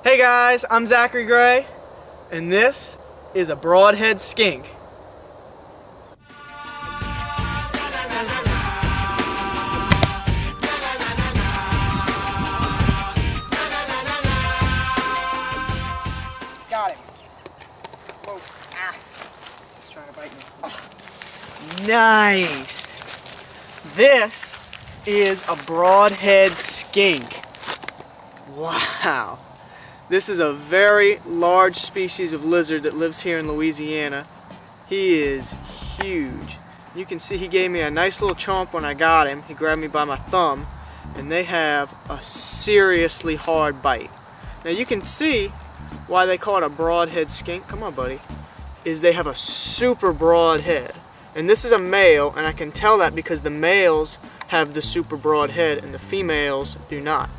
Hey guys, I'm Zachary Gray, and this is a broadhead skink. Got him. Whoa. Ah. He's trying to bite me. Oh. Nice. This is a broadhead skink. Wow. This is a very large species of lizard that lives here in Louisiana. He is huge. You can see he gave me a nice little chomp when I got him. He grabbed me by my thumb, and they have a seriously hard bite. Now you can see why they call it a broadhead skink. Come on, buddy. Is they have a super broad head. And this is a male, and I can tell that because the males have the super broad head and the females do not.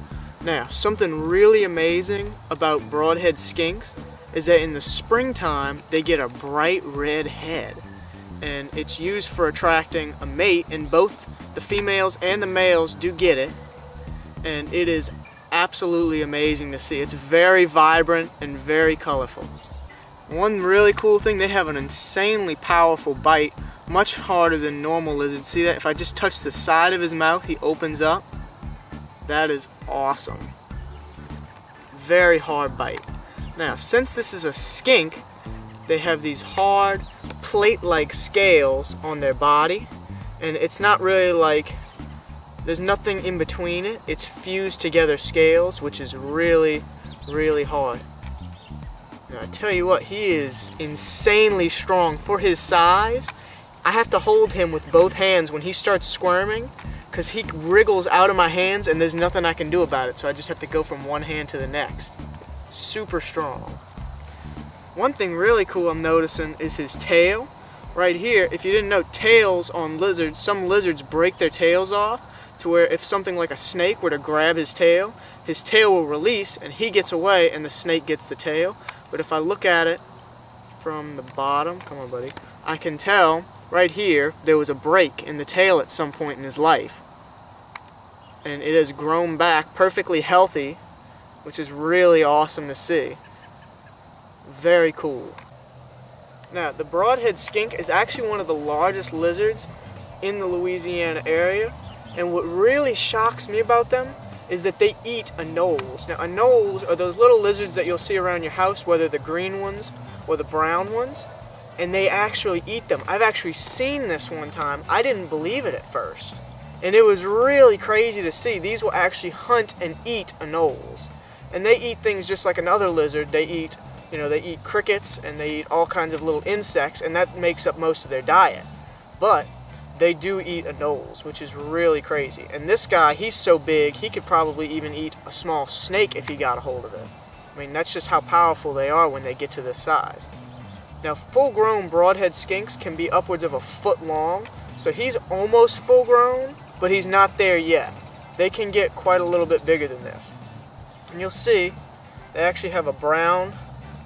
Now, something really amazing about broadhead skinks is that in the springtime, they get a bright red head. And it's used for attracting a mate, and both the females and the males do get it. And it is absolutely amazing to see. It's very vibrant and very colorful. One really cool thing, they have an insanely powerful bite, much harder than normal lizards. See that? If I just touch the side of his mouth, he opens up. That is awesome. Very hard bite. Now, since this is a skink, they have these hard plate-like scales on their body, and it's not really like, there's nothing in between it. It's fused together scales, which is really, really hard. Now, I tell you what, he is insanely strong for his size. I have to hold him with both hands when he starts squirming, because he wriggles out of my hands and there's nothing I can do about it, so I just have to go from one hand to the next. Super strong. One thing really cool I'm noticing is his tail. Right here, if you didn't know, tails on lizards, some lizards break their tails off to where if something like a snake were to grab his tail will release and he gets away and the snake gets the tail. But if I look at it from the bottom, come on buddy, I can tell right here there was a break in the tail at some point in his life. And it has grown back perfectly healthy, which is really awesome to see. Very cool. Now, the broadhead skink is actually one of the largest lizards in the Louisiana area, and what really shocks me about them is that they eat anoles. Now, anoles are those little lizards that you'll see around your house, whether the green ones or the brown ones, and they actually eat them. I've actually seen this one time. I didn't believe it at first. And it was really crazy to see. These will actually hunt and eat anoles. And they eat things just like another lizard. They eat, they eat crickets and they eat all kinds of little insects, and that makes up most of their diet. But they do eat anoles, which is really crazy. And this guy, he's so big, he could probably even eat a small snake if he got a hold of it. I mean, that's just how powerful they are when they get to this size. Now, full-grown broadhead skinks can be upwards of a foot long, so he's almost full-grown, but he's not there yet. They can get quite a little bit bigger than this. And you'll see, they actually have a brown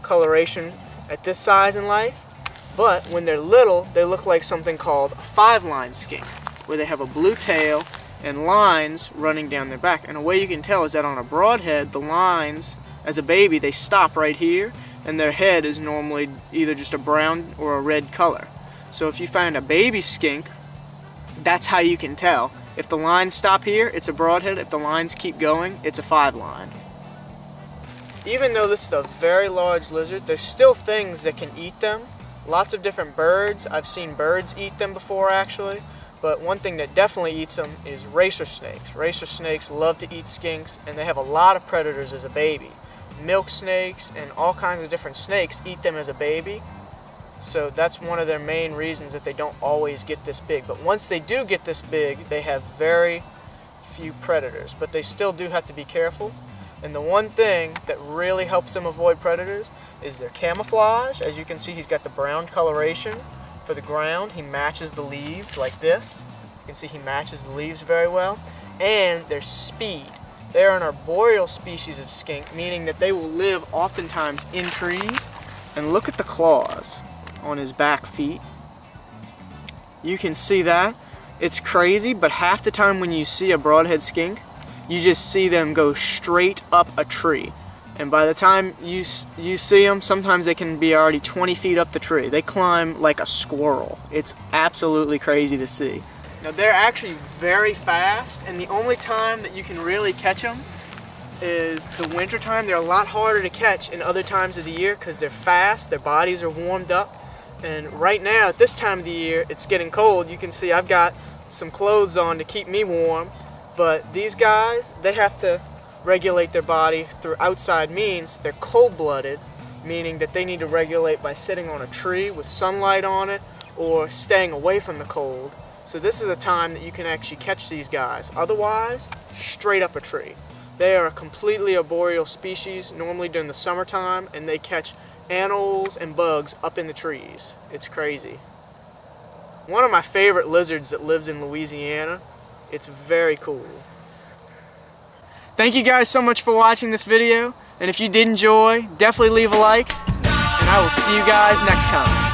coloration at this size in life, but when they're little, they look like something called a 5-line skink, where they have a blue tail and lines running down their back. And a way you can tell is that on a broadhead, the lines, as a baby, they stop right here, and their head is normally either just a brown or a red color. So if you find a baby skink, that's how you can tell. If the lines stop here, it's a broadhead. If the lines keep going, it's a 5-line. Even though this is a very large lizard, there's still things that can eat them. Lots of different birds. I've seen birds eat them before actually, but one thing that definitely eats them is racer snakes. Racer snakes love to eat skinks, and they have a lot of predators as a baby. Milk snakes and all kinds of different snakes eat them as a baby. So that's one of their main reasons that they don't always get this big. But once they do get this big, they have very few predators. But they still do have to be careful. And the one thing that really helps them avoid predators is their camouflage. As you can see, he's got the brown coloration for the ground. He matches the leaves like this. You can see he matches the leaves very well. And their speed. They're an arboreal species of skink, meaning that they will live oftentimes in trees. And look at the claws on his back feet. You can see that. It's crazy, but half the time when you see a broadhead skink, you just see them go straight up a tree. And by the time you see them, sometimes they can be already 20 feet up the tree. They climb like a squirrel. It's absolutely crazy to see. Now they're actually very fast, and the only time that you can really catch them is the winter time. They're a lot harder to catch in other times of the year because they're fast, their bodies are warmed up. And right now, at this time of the year, it's getting cold. You can see I've got some clothes on to keep me warm, but these guys, they have to regulate their body through outside means. They're cold-blooded, meaning that they need to regulate by sitting on a tree with sunlight on it or staying away from the cold. So this is a time that you can actually catch these guys. Otherwise, straight up a tree. They are a completely arboreal species, normally during the summertime, and they catch animals and bugs up in the trees. It's crazy. One of my favorite lizards that lives in Louisiana. It's very cool. Thank you guys so much for watching this video, and if you did enjoy, definitely leave a like, and I will see you guys next time.